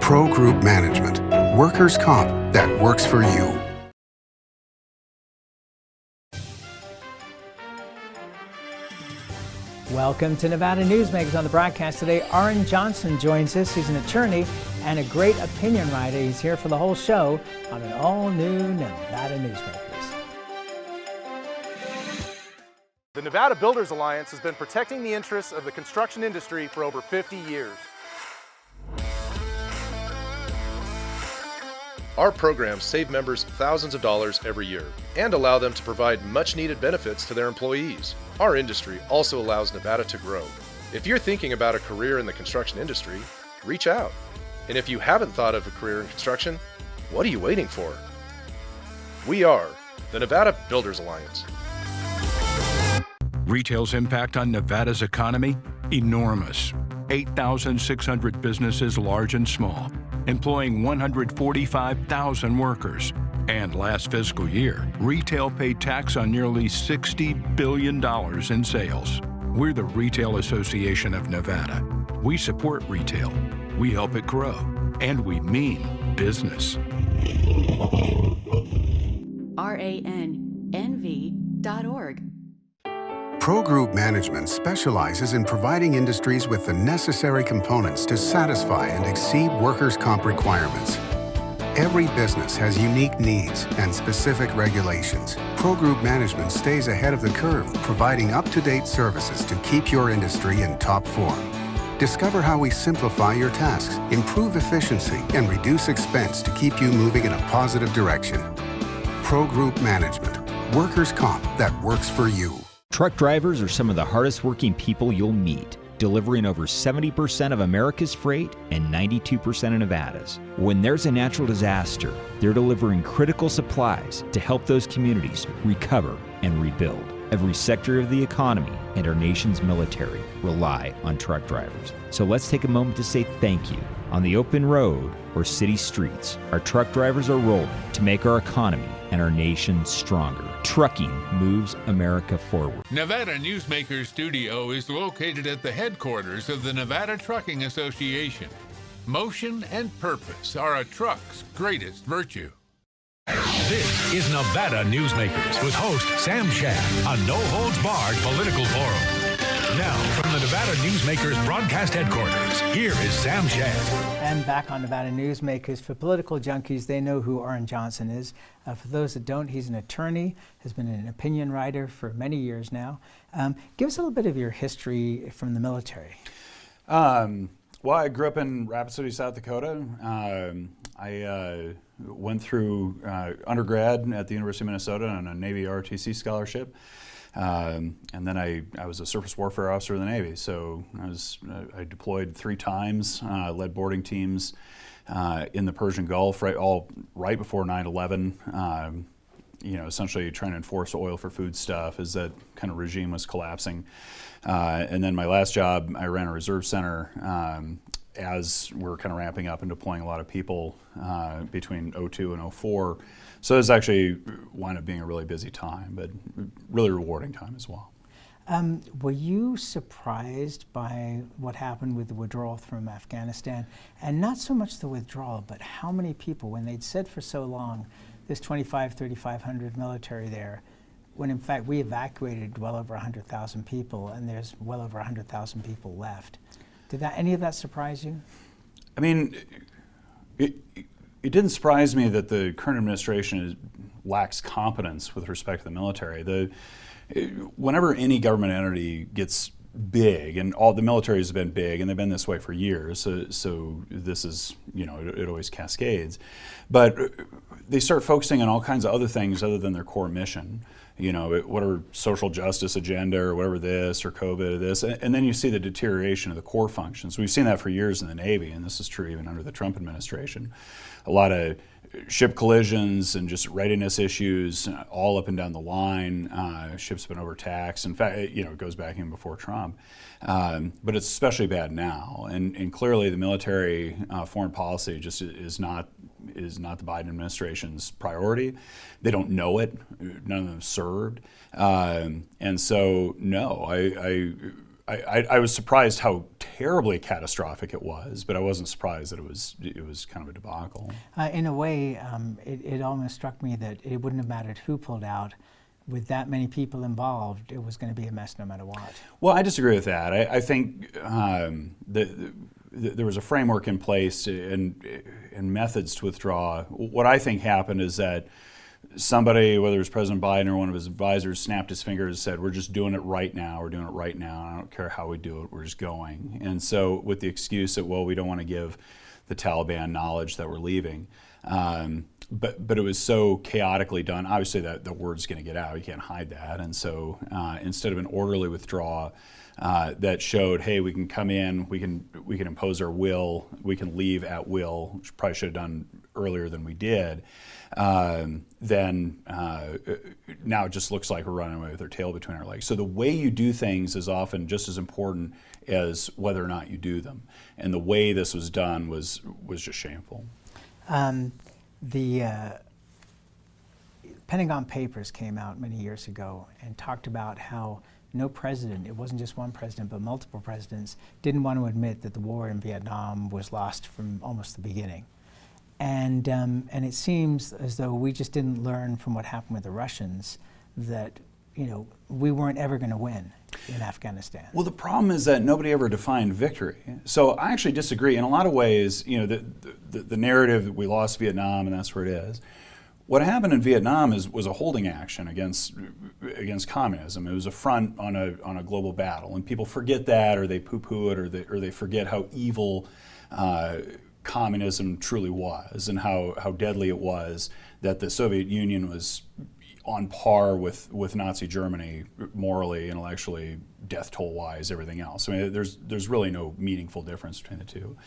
Pro Group Management, workers' comp that works for you. Welcome to Nevada Newsmakers. On the broadcast today, Orrin Johnson joins us. He's an attorney and a great opinion writer. He's here for the whole show on an all-new Nevada Newsmakers. The Nevada Builders Alliance has been protecting the interests of the construction industry for over 50 years. Our programs save members thousands of dollars every year and allow them to provide much-needed benefits to their employees. Our industry also allows Nevada to grow. If you're thinking about a career in the construction industry, reach out. And if you haven't thought of a career in construction, what are you waiting for? We are the Nevada Builders Alliance. Retail's impact on Nevada's economy? Enormous. 8,600 businesses, large and small, employing 145,000 workers. And last fiscal year, retail paid tax on nearly $60 billion in sales. We're the Retail Association of Nevada. We support retail, we help it grow, and we mean business. RANNV.org. Pro Group Management specializes in providing industries with the necessary components to satisfy and exceed workers' comp requirements. Every business has unique needs and specific regulations. Pro Group Management stays ahead of the curve, providing up-to-date services to keep your industry in top form. Discover how we simplify your tasks, improve efficiency, and reduce expense to keep you moving in a positive direction. Pro Group Management, workers' comp that works for you. Truck drivers are some of the hardest working people you'll meet, delivering over 70% of America's freight and 92% of Nevada's. When there's a natural disaster, they're delivering critical supplies to help those communities recover and rebuild. Every sector of the economy and our nation's military rely on truck drivers. So let's take a moment to say thank you. On the open road or city streets, our truck drivers are rolling to make our economy and our nation stronger. Trucking moves America forward. Nevada Newsmakers Studio is located at the headquarters of the Nevada Trucking Association. Motion and purpose are a truck's greatest virtue. This is Nevada Newsmakers with host Sam Shad, a no-holds-barred political forum. Now, from the Nevada Newsmakers broadcast headquarters, here is Sam Shad. And back on Nevada Newsmakers. For political junkies, they know who Orrin Johnson is. For those that don't, he's an attorney, has been an opinion writer for many years now. Give us a little bit of your history from the military. Well, I grew up in Rapid City, South Dakota. I went through undergrad at the University of Minnesota on a Navy ROTC scholarship. And then I was a surface warfare officer in the Navy. So I deployed 3 times, led boarding teams in the Persian Gulf, right before 9/11. Essentially trying to enforce oil for food stuff as that kind of regime was collapsing. And then my last job, I ran a reserve center as we're kind of ramping up and deploying a lot of people between 02 and 04. So it was actually wound up being a really busy time, but really rewarding time as well. Were you surprised by what happened with the withdrawal from Afghanistan? And not so much the withdrawal, but how many people, when they'd said for so long, there's 3,500 military there, when in fact we evacuated well over 100,000 people, and there's well over 100,000 people left. Did any of that surprise you? I mean, it didn't surprise me that the current administration lacks competence with respect to the military. Whenever any government entity gets big, and all the military has been big, and they've been this way for years, so this is, it always cascades. But they start focusing on all kinds of other things other than their core mission. Whatever social justice agenda or whatever this or COVID or this, and then you see the deterioration of the core functions. We've seen that for years in the Navy, and this is true even under the Trump administration. A lot of ship collisions and just readiness issues all up and down the line. Ships have been overtaxed. In fact, it goes back even before Trump. But it's especially bad now. And clearly the military foreign policy just is not the Biden administration's priority. They don't know it. None of them served. And so, no, I was surprised how terribly catastrophic it was, but I wasn't surprised that it was kind of a debacle. In a way, it almost struck me that it wouldn't have mattered who pulled out. With that many people involved, it was going to be a mess no matter what. Well, I disagree with that. I think there was a framework in place and methods to withdraw. What I think happened is that somebody, whether it was President Biden or one of his advisors, snapped his fingers and said, we're just doing it right now. We're doing it right now. I don't care how we do it. We're just going. And so with the excuse that, well, we don't want to give the Taliban knowledge that we're leaving. But it was so chaotically done. Obviously, the word's going to get out. You can't hide that. And so instead of an orderly withdrawal that showed, hey, we can come in, we can impose our will, we can leave at will, which probably should have done earlier than we did. Then now it just looks like we're running away with our tail between our legs. So the way you do things is often just as important as whether or not you do them. And the way this was done was just shameful. The Pentagon Papers came out many years ago and talked about how no president, it wasn't just one president, but multiple presidents, didn't want to admit that the war in Vietnam was lost from almost the beginning. And it seems as though we just didn't learn from what happened with the Russians that, you know, we weren't ever going to win in Afghanistan. Well, the problem is that nobody ever defined victory. So I actually disagree. In a lot of ways, you know, the narrative that we lost Vietnam and that's where it is. What happened in Vietnam was a holding action against communism. It was a front on a global battle, and people forget that, or they poo-poo it, or they forget how evil communism truly was, and how deadly it was. That the Soviet Union was on par with Nazi Germany morally, intellectually, death toll-wise, everything else. I mean, there's really no meaningful difference between the two.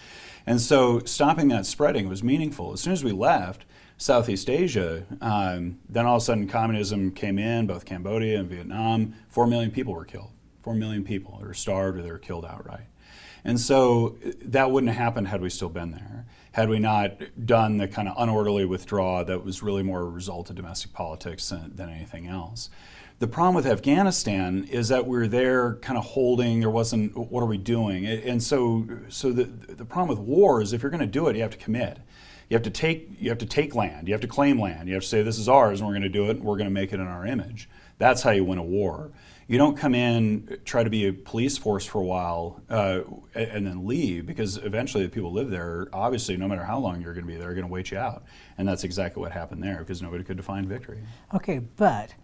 And so stopping that spreading was meaningful. As soon as we left Southeast Asia, then all of a sudden communism came in, both Cambodia and Vietnam. 4 million people were killed. 4 million people were starved or they were killed outright. And so that wouldn't have happened had we still been there, had we not done the kind of unorderly withdrawal that was really more a result of domestic politics than anything else. The problem with Afghanistan is that we're there kind of holding, there wasn't, what are we doing? And so the problem with war is if you're going to do it, you have to commit. You have to take land, you have to claim land, you have to say this is ours and we're going to do it and we're going to make it in our image. That's how you win a war. You don't come in, try to be a police force for a while, and then leave, because eventually the people who live there, obviously, no matter how long you're going to be there, are going to wait you out. And that's exactly what happened there, because nobody could define victory. Okay, but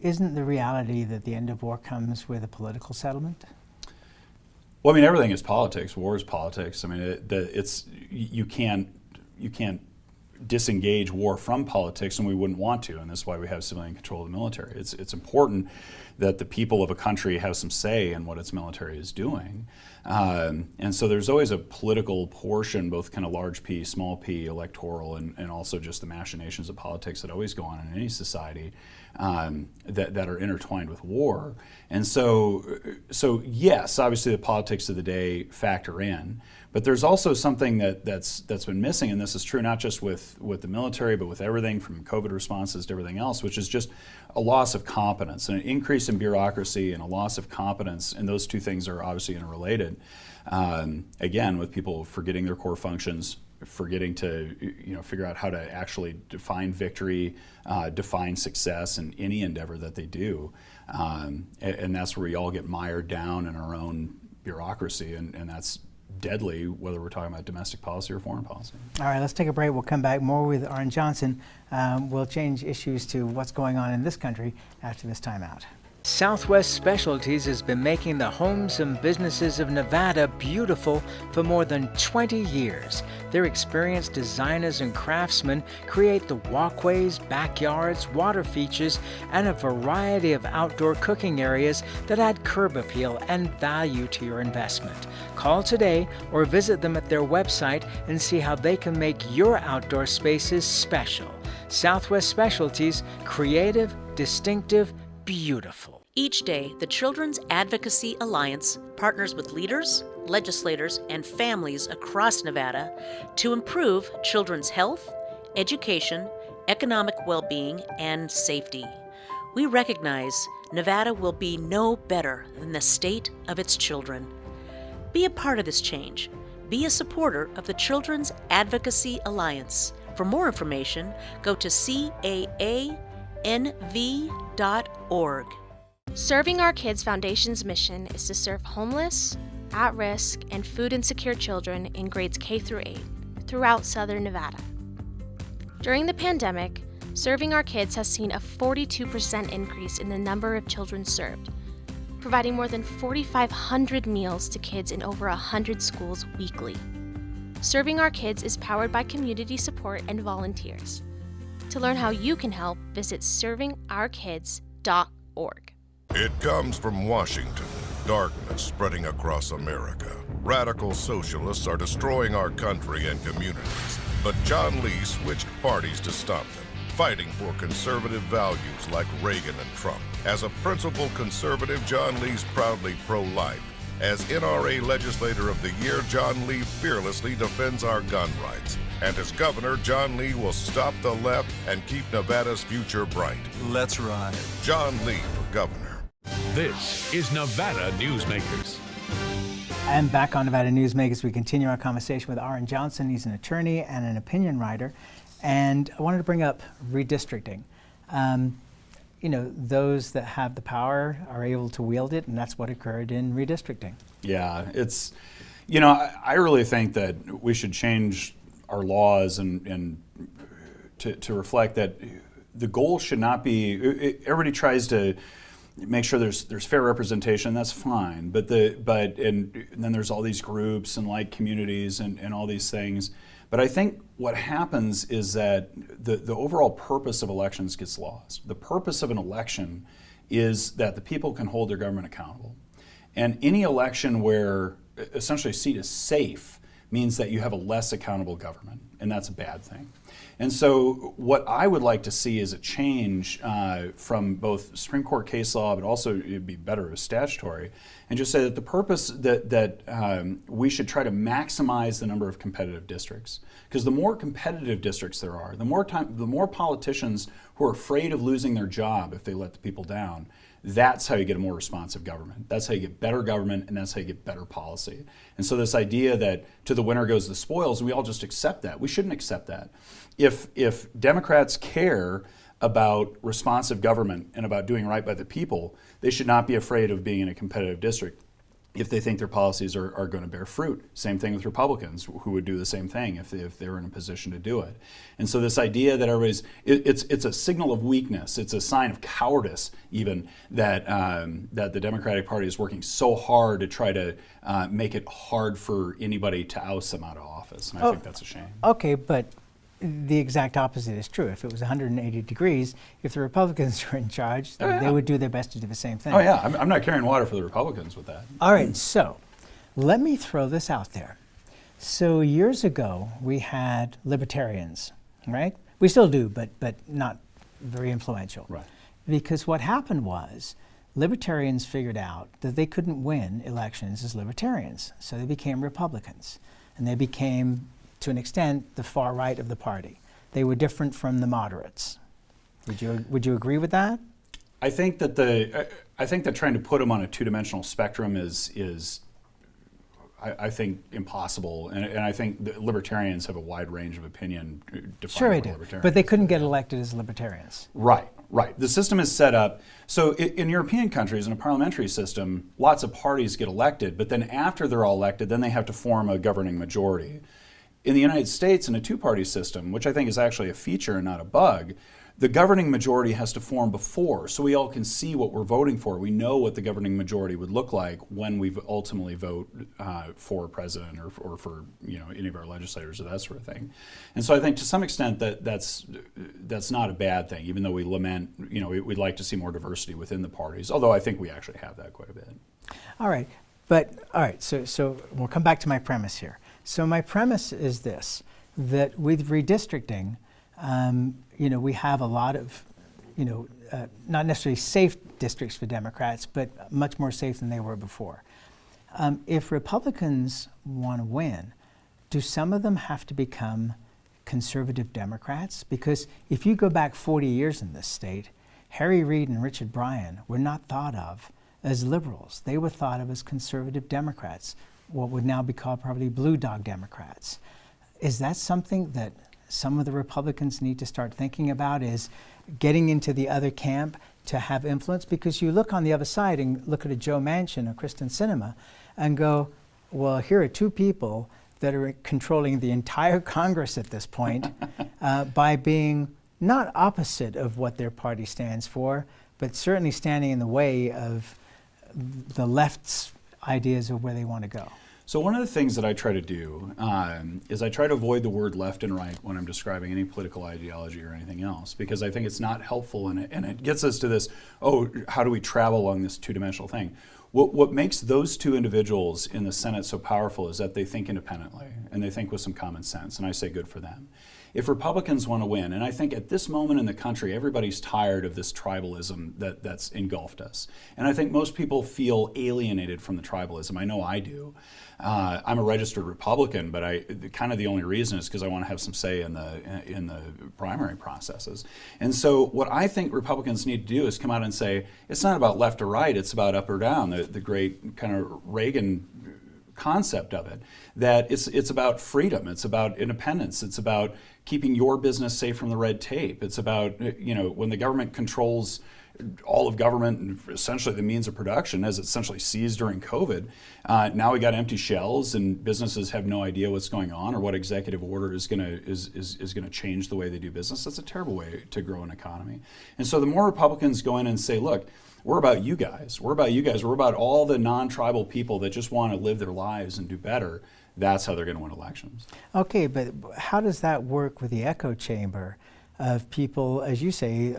isn't the reality that the end of war comes with a political settlement? Well, I mean, everything is politics. War is politics. I mean, you can't disengage war from politics, and we wouldn't want to, and that's why we have civilian control of the military. It's important that the people of a country have some say in what its military is doing. And so there's always a political portion, both kind of large P, small p, electoral, and also just the machinations of politics that always go on in any society that are intertwined with war. And so yes, obviously the politics of the day factor in, but there's also something that's been missing, and this is true not just with the military, but with everything from COVID responses to everything else, which is just a loss of competence, an increase in bureaucracy and a loss of competence, and those two things are obviously interrelated. Again, with people forgetting their core functions, forgetting to figure out how to actually define victory, define success in any endeavor that they do. And that's where we all get mired down in our own bureaucracy, and that's deadly, whether we're talking about domestic policy or foreign policy. All right, let's take a break. We'll come back more with Orrin Johnson. We'll change issues to what's going on in this country after this timeout. Southwest Specialties has been making the homes and businesses of Nevada beautiful for more than 20 years. Their experienced designers and craftsmen create the walkways, backyards, water features, and a variety of outdoor cooking areas that add curb appeal and value to your investment. Call today or visit them at their website and see how they can make your outdoor spaces special. Southwest Specialties, creative, distinctive, beautiful. Each day, the Children's Advocacy Alliance partners with leaders, legislators, and families across Nevada to improve children's health, education, economic well-being, and safety. We recognize Nevada will be no better than the state of its children. Be a part of this change. Be a supporter of the Children's Advocacy Alliance. For more information, go to caanv.org. Serving Our Kids Foundation's mission is to serve homeless, at-risk, and food insecure children in grades K through 8 throughout Southern Nevada. During the pandemic, Serving Our Kids has seen a 42% increase in the number of children served, providing more than 4,500 meals to kids in over 100 schools weekly. Serving Our Kids is powered by community support and volunteers. To learn how you can help, visit servingourkids.org. It comes from Washington. Darkness spreading across America. Radical socialists are destroying our country and communities. But John Lee switched parties to stop them, fighting for conservative values like Reagan and Trump. As a principled conservative, John Lee's proudly pro-life. As NRA Legislator of the Year, John Lee fearlessly defends our gun rights. And as governor, John Lee will stop the left and keep Nevada's future bright. Let's ride. John Lee for governor. This is Nevada Newsmakers. And back on Nevada Newsmakers, we continue our conversation with Orrin Johnson. He's an attorney and an opinion writer. And I wanted to bring up redistricting. You know, those that have the power are able to wield it, and that's what occurred in redistricting. Yeah, it's, you know, I really think that we should change our laws and to reflect that the goal should not be, everybody tries to make sure there's fair representation. That's fine, but then there's all these groups and like communities and all these things. But I think what happens is that the overall purpose of elections gets lost. The purpose of an election is that the people can hold their government accountable, and any election where essentially a seat is safe means that you have a less accountable government, and that's a bad thing. And so what I would like to see is a change from both Supreme Court case law, but also it'd be better as statutory, and just say that the purpose that we should try to maximize the number of competitive districts. Because the more competitive districts there are, the more politicians who are afraid of losing their job if they let the people down, that's how you get a more responsive government. That's how you get better government, and that's how you get better policy. And so this idea that to the winner goes the spoils, and we all just accept that. We shouldn't accept that. If Democrats care about responsive government and about doing right by the people, they should not be afraid of being in a competitive district if they think their policies are going to bear fruit. Same thing with Republicans, who would do the same thing if they were in a position to do it. And so this idea that everybody's, it's a signal of weakness, it's a sign of cowardice even, that the Democratic Party is working so hard to try to make it hard for anybody to oust them out of office. And I think that's a shame. Okay, but the exact opposite is true. If it was 180 degrees, if the Republicans were in charge, they would do their best to do the same thing. Oh yeah, I'm not carrying water for the Republicans with that. All right, so let me throw this out there. So years ago, we had libertarians, right? We still do, but not very influential. Right. Because what happened was, libertarians figured out that they couldn't win elections as libertarians, so they became Republicans, and they became, to an extent, the far right of the party. They were different from the moderates. Would you agree with that? I think that trying to put them on a two-dimensional spectrum is I think impossible, and I think the libertarians have a wide range of opinion. Sure they do, but they couldn't get elected as libertarians. Right. The system is set up, so in European countries, in a parliamentary system, lots of parties get elected, but then after they're all elected, then they have to form a governing majority. In the United States, in a two-party system, which I think is actually a feature and not a bug, the governing majority has to form before, so we all can see what we're voting for. We know what the governing majority would look like when we ultimately vote for a president or for any of our legislators or that sort of thing. And so I think to some extent that's not a bad thing, even though we lament, we'd like to see more diversity within the parties, although I think we actually have that quite a bit. All right, so we'll come back to my premise here. So my premise is this, that with redistricting, we have a lot of, not necessarily safe districts for Democrats, but much more safe than they were before. If Republicans want to win, do some of them have to become conservative Democrats? Because if you go back 40 years in this state, Harry Reid and Richard Bryan were not thought of as liberals. They were thought of as conservative Democrats, what would now be called probably blue dog Democrats. Is that something that some of the Republicans need to start thinking about, is getting into the other camp to have influence? Because you look on the other side and look at a Joe Manchin or Kristen Sinema and go, well, here are two people that are controlling the entire Congress at this point by being not opposite of what their party stands for, but certainly standing in the way of the left's ideas of where they want to go. So one of the things that I try to do is I try to avoid the word left and right when I'm describing any political ideology or anything else, because I think it's not helpful, and it gets us to this, oh, how do we travel along this two-dimensional thing? What makes those two individuals in the Senate so powerful is that they think independently, and they think with some common sense, and I say good for them. If Republicans want to win, and I think at this moment in the country, everybody's tired of this tribalism that's engulfed us. And I think most people feel alienated from the tribalism. I know I do. I'm a registered Republican, but kind of the only reason is because I want to have some say in the primary processes. And so what I think Republicans need to do is come out and say, it's not about left or right, it's about up or down, the great kind of Reagan concept of it, that it's about freedom, it's about independence, it's about keeping your business safe from the red tape. It's about, when the government controls all of government and essentially the means of production, as it essentially seized during COVID. Now we got empty shells, and businesses have no idea what's going on or what executive order is going to change the way they do business. That's a terrible way to grow an economy. And so the more Republicans go in and say, look, we're about you guys. We're about you guys. We're about all the non-tribal people that just want to live their lives and do better. That's how they're going to win elections. Okay, but how does that work with the echo chamber of people, as you say,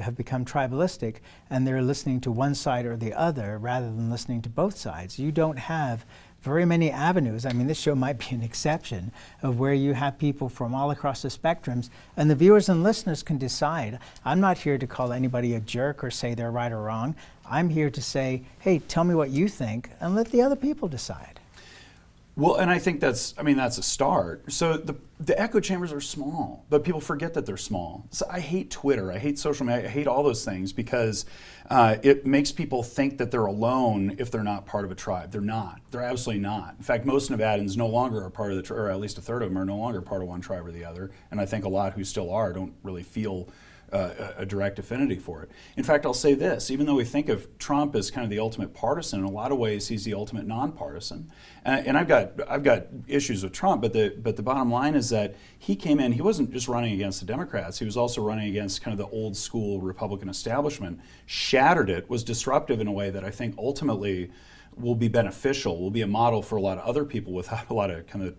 have become tribalistic, and they're listening to one side or the other rather than listening to both sides? You don't have very many avenues. I mean, this show might be an exception of where you have people from all across the spectrums, and the viewers and listeners can decide. I'm not here to call anybody a jerk or say they're right or wrong. I'm here to say, hey, tell me what you think, and let the other people decide. Well, and I think that's a start. So the echo chambers are small, but people forget that they're small. So I hate Twitter, I hate social media, I hate all those things because it makes people think that they're alone if they're not part of a tribe. They're not. They're absolutely not. In fact, most Nevadans no longer are part of the tribe, or at least a third of them are no longer part of one tribe or the other. And I think a lot who still are don't really feel a direct affinity for it. In fact, I'll say this, even though we think of Trump as kind of the ultimate partisan, in a lot of ways he's the ultimate nonpartisan. And I've got issues with Trump, but the bottom line is that he came in, he wasn't just running against the Democrats, he was also running against kind of the old school Republican establishment, shattered it, was disruptive in a way that I think ultimately will be beneficial, will be a model for a lot of other people without a lot of kind of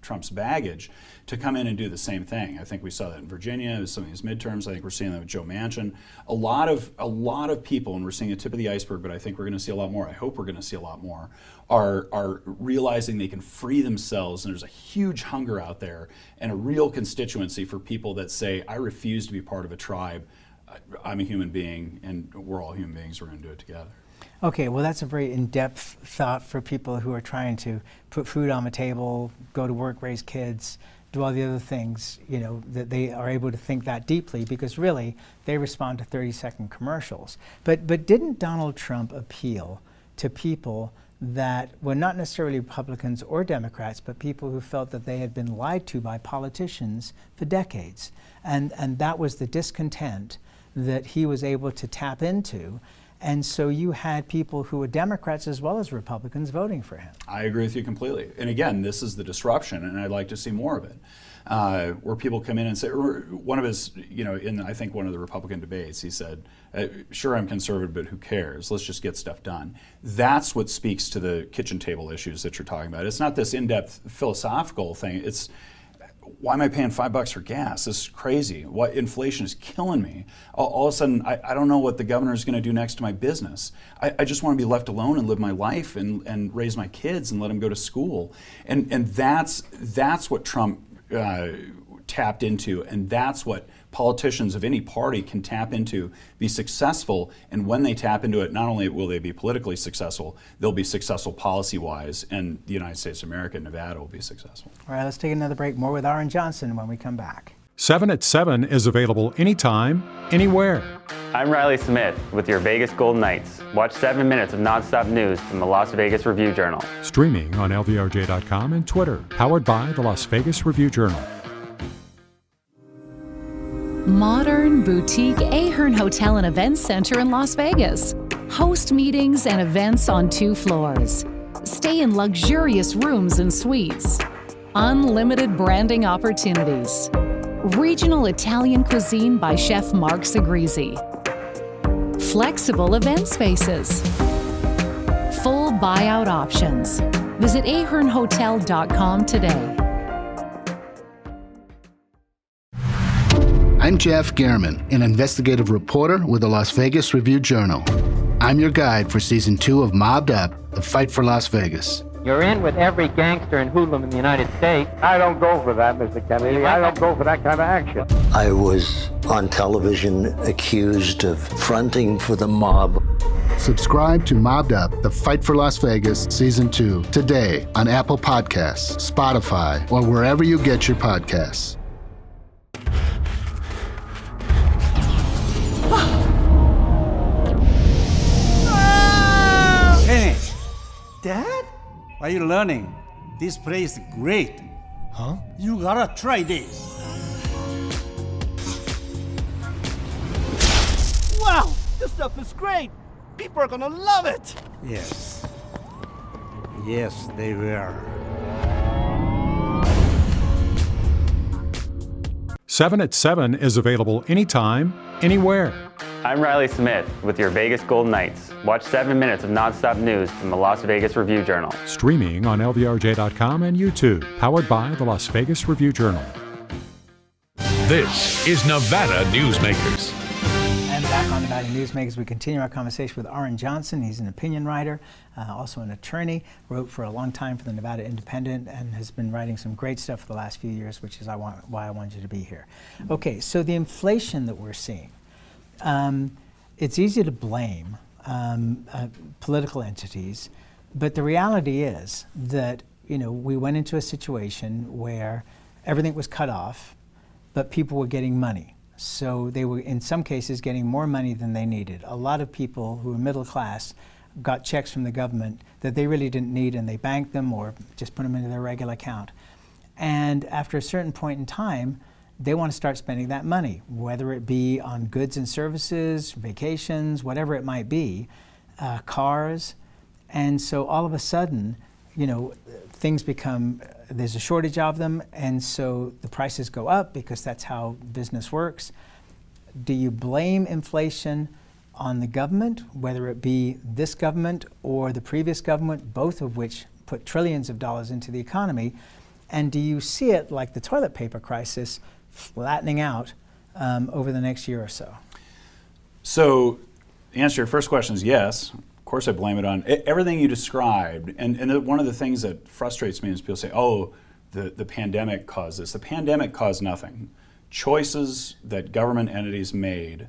Trump's baggage to come in and do the same thing. I think we saw that in Virginia, with some of these midterms. I think we're seeing that with Joe Manchin. A lot of people, and we're seeing the tip of the iceberg, but I think we're going to see a lot more. I hope we're going to see a lot more, are realizing they can free themselves, and there's a huge hunger out there and a real constituency for people that say, I refuse to be part of a tribe. I'm a human being, and we're all human beings. We're going to do it together. Okay, well, that's a very in-depth thought for people who are trying to put food on the table, go to work, raise kids, do all the other things, that they are able to think that deeply, because really they respond to 30-second commercials. But didn't Donald Trump appeal to people that were not necessarily Republicans or Democrats, but people who felt that they had been lied to by politicians for decades? And that was the discontent that he was able to tap into. And so you had people who were Democrats as well as Republicans voting for him. I agree with you completely. And again, this is the disruption, and I'd like to see more of it. Where people come in and say, one of his, in I think one of the Republican debates, he said, sure, I'm conservative, but who cares? Let's just get stuff done. That's what speaks to the kitchen table issues that you're talking about. It's not this in-depth philosophical thing. It's, why am I paying $5 for gas? This is crazy. What inflation is killing me. All of a sudden, I don't know what the governor is going to do next to my business. I just want to be left alone and live my life and raise my kids and let them go to school. And that's what Trump tapped into, and that's what politicians of any party can tap into, be successful. And when they tap into it, not only will they be politically successful, they'll be successful policy-wise, and the United States of America, Nevada, will be successful. All right, let's take another break. More with Orrin Johnson when we come back. 7 at 7 is available anytime, anywhere. I'm Riley Smith with your Vegas Golden Knights. Watch 7 minutes of nonstop news from the Las Vegas Review-Journal. Streaming on LVRJ.com and Twitter. Powered by the Las Vegas Review-Journal. Modern boutique Ahern Hotel and Events Center in Las Vegas. Host meetings and events on 2 floors. Stay in luxurious rooms and suites. Unlimited branding opportunities. Regional Italian cuisine by Chef Mark Segrisi. Flexible event spaces. Full buyout options. Visit ahernhotel.com today. I'm Jeff Gehrman, an investigative reporter with the Las Vegas Review-Journal. I'm your guide for Season 2 of Mobbed Up, The Fight for Las Vegas. You're in with every gangster and hoodlum in the United States. I don't go for that, Mr. Kennedy. I don't go for that kind of action. I was on television accused of fronting for the mob. Subscribe to Mobbed Up, The Fight for Las Vegas, Season 2, today on Apple Podcasts, Spotify, or wherever you get your podcasts. Hey, Dad? Are you learning? This place is great. Huh? You gotta try this. Wow, this stuff is great. People are gonna love it. Yes. Yes, they will. 7 at 7 is available anytime, anywhere. I'm Riley Smith with your Vegas Golden Knights. Watch 7 minutes of nonstop news from the Las Vegas Review-Journal. Streaming on LVRJ.com and YouTube. Powered by the Las Vegas Review-Journal. This is Nevada Newsmakers. And back on Nevada Newsmakers, we continue our conversation with Orrin Johnson. He's an opinion writer, also an attorney, wrote for a long time for the Nevada Independent, and has been writing some great stuff for the last few years, which is why I wanted you to be here. Okay, so the inflation that we're seeing, it's easy to blame political entities, but the reality is that we went into a situation where everything was cut off, but people were getting money. So they were, in some cases, getting more money than they needed. A lot of people who were middle class got checks from the government that they really didn't need, and they banked them or just put them into their regular account. And after a certain point in time, they want to start spending that money, whether it be on goods and services, vacations, whatever it might be, cars. And so all of a sudden, things become, there's a shortage of them, and so the prices go up because that's how business works. Do you blame inflation on the government, whether it be this government or the previous government, both of which put trillions of dollars into the economy? And do you see it like the toilet paper crisis flattening out over the next year or so? So the answer to your first question is yes. Of course I blame it on everything you described. And one of the things that frustrates me is people say, oh, the pandemic caused this. The pandemic caused nothing. Choices that government entities made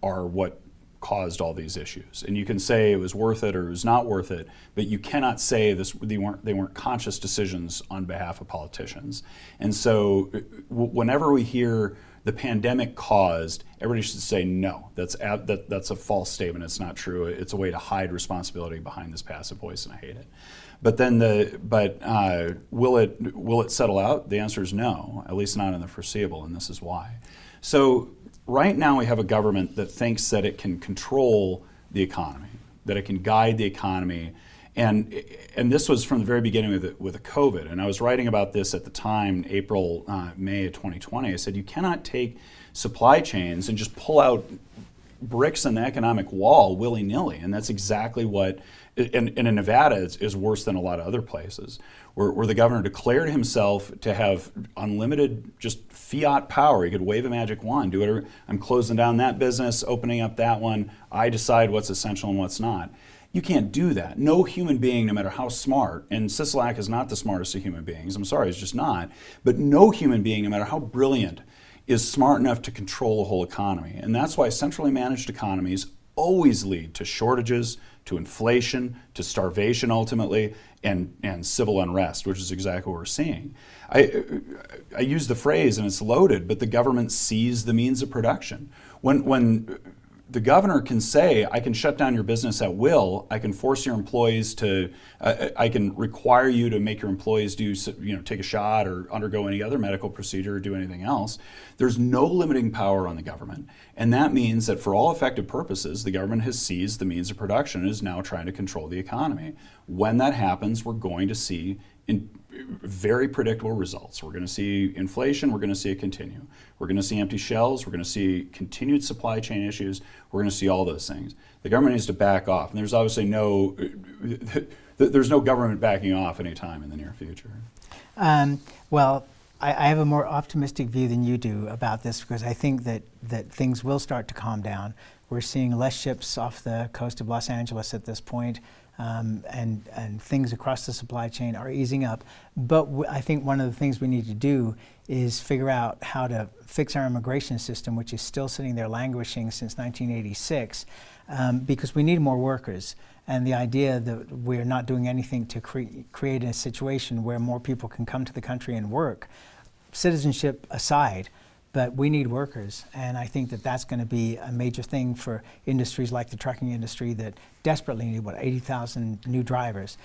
are what caused all these issues. And you can say it was worth it or it was not worth it, but you cannot say they weren't conscious decisions on behalf of politicians. And so whenever we hear the pandemic caused, everybody should say no. That's a false statement. It's not true. It's a way to hide responsibility behind this passive voice, and I hate it. But then will it settle out? The answer is no, at least not in the foreseeable, and this is why. So right now we have a government that thinks that it can control the economy, that it can guide the economy. And this was from the very beginning with the COVID. And I was writing about this at the time, May of 2020. I said, you cannot take supply chains and just pull out bricks in the economic wall willy-nilly. And that's exactly what, and in Nevada, is worse than a lot of other places, where the governor declared himself to have unlimited just fiat power. He could wave a magic wand, do whatever. I'm closing down that business, opening up that one. I decide what's essential and what's not. You can't do that. No human being, no matter how smart, and Sisolak is not the smartest of human beings, I'm sorry, he's just not, but no human being, no matter how brilliant, is smart enough to control a whole economy. And that's why centrally managed economies always lead to shortages, to inflation, to starvation ultimately, and civil unrest, which is exactly what we're seeing. I use the phrase, and it's loaded, but the government seized the means of production. When the governor can say, I can shut down your business at will, I can force your employees to, I can require you to make your employees do, take a shot or undergo any other medical procedure or do anything else. There's no limiting power on the government. And that means that for all effective purposes, the government has seized the means of production and is now trying to control the economy. When that happens, we're going to see very predictable results. We're going to see inflation, we're going to see it continue. We're going to see empty shelves, we're going to see continued supply chain issues, we're going to see all those things. The government needs to back off, and there's obviously there's no government backing off anytime in the near future. Well, I have a more optimistic view than you do about this, because I think that things will start to calm down. We're seeing less ships off the coast of Los Angeles at this point. And things across the supply chain are easing up. But I think one of the things we need to do is figure out how to fix our immigration system, which is still sitting there languishing since 1986, because we need more workers. And the idea that we're not doing anything to create a situation where more people can come to the country and work, citizenship aside, but we need workers, and I think that that's going to be a major thing for industries like the trucking industry that desperately need, 80,000 new drivers.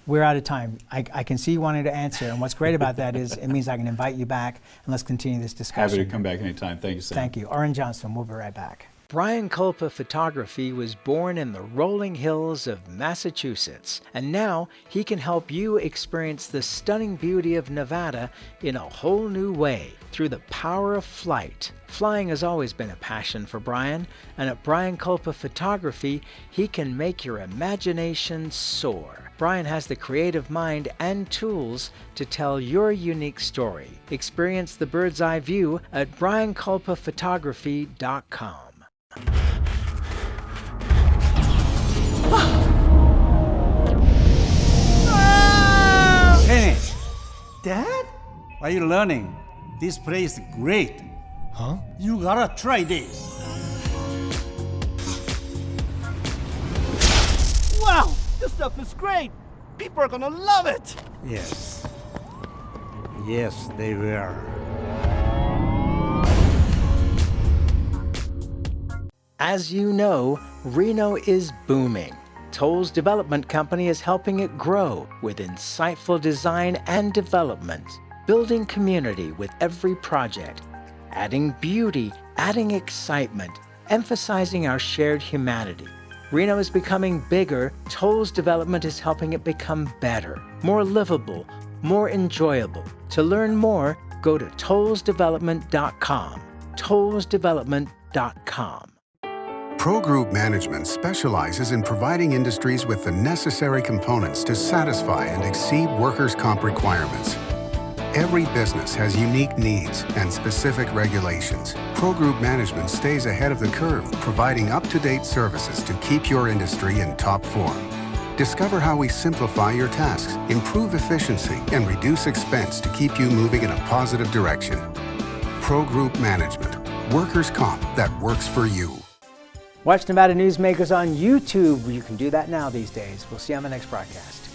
We're out of time. I can see you wanting to answer, and what's great about that is it means I can invite you back, and let's continue this discussion. Happy to come back anytime. Thank you, Sam. Thank you. Orrin Johnson, we'll be right back. Brian Culpa Photography was born in the rolling hills of Massachusetts, and now he can help you experience the stunning beauty of Nevada in a whole new way through the power of flight. Flying has always been a passion for Brian, and at Brian Culpa Photography, he can make your imagination soar. Brian has the creative mind and tools to tell your unique story. Experience the bird's eye view at brianculpaphotography.com. Hey, Dad? Are you learning? This place is great. Huh? You gotta try this. Wow, this stuff is great. People are gonna love it. Yes. Yes, they will. As you know, Reno is booming. Toll's development company is helping it grow with insightful design and development, building community with every project, adding beauty, adding excitement, emphasizing our shared humanity. Reno is becoming bigger. Toll's development is helping it become better, more livable, more enjoyable. To learn more, go to tollsdevelopment.com. tollsdevelopment.com. Pro Group Management specializes in providing industries with the necessary components to satisfy and exceed workers' comp requirements. Every business has unique needs and specific regulations. Pro Group Management stays ahead of the curve, providing up-to-date services to keep your industry in top form. Discover how we simplify your tasks, improve efficiency, and reduce expense to keep you moving in a positive direction. Pro Group Management. Workers' comp that works for you. Watch Nevada Newsmakers on YouTube. You can do that now these days. We'll see you on the next broadcast.